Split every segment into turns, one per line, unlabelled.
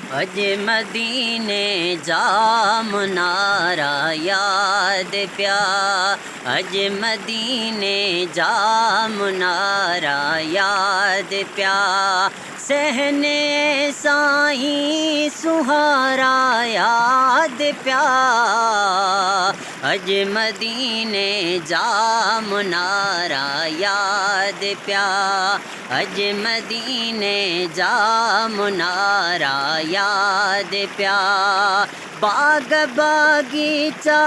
अज मदीने जा मुनारा याद प्या, अज मदीने जा मुनारा याद प्या, सहने साईं सुहारा याद प्या, अज मदीने जा मुनारा याद प्या, अज मदीने जा मुनारा याद प्या, बाग बागीचा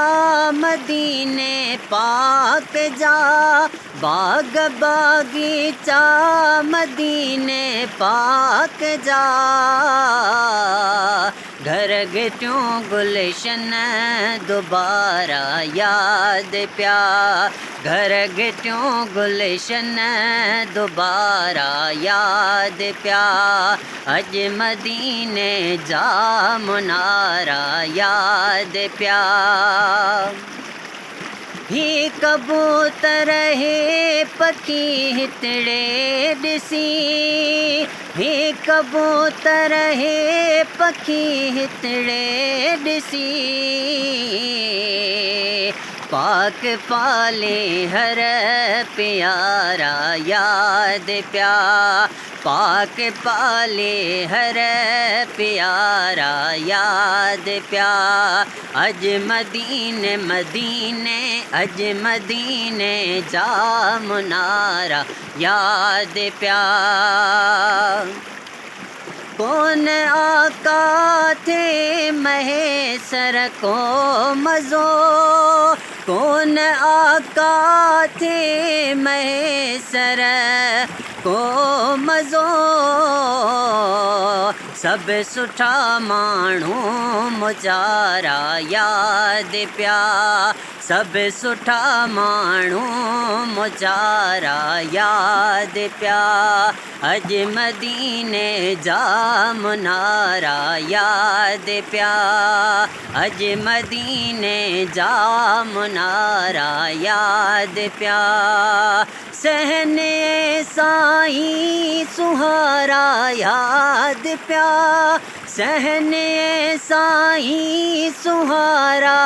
मदीने पाक जा, बाग बागीचा मदीने पाक जा, घर गिट्यूं गुलशन दोबारा याद प्या, घर गिट्यूं गुलशन दोबारा याद प्या, अज मदीने जा मुनारा याद प्या, ही कबूतर है पखी हितड़े दिसी, ही कबूतर है पखी हितड़े दिसी, पाक पाले हर प्यारा याद प्या, पाक पाले हर प्यारा याद प्या, अज मदीने मदीने अज मदीने जा मुनारा याद प्या, कौन आका थे महेसर को मज़ो, कौन आका थे महेसर को मज़ो, सब सुठा माण्हू मुचारा याद प्या, सब सुठा माण्हू मुचारा याद प्या, अज मदीने जा मुनारा याद प्या, अज मदीने जा मुनारा याद प्या, सहने साईं सुहारा याद प्या, सहने साईं सुहारा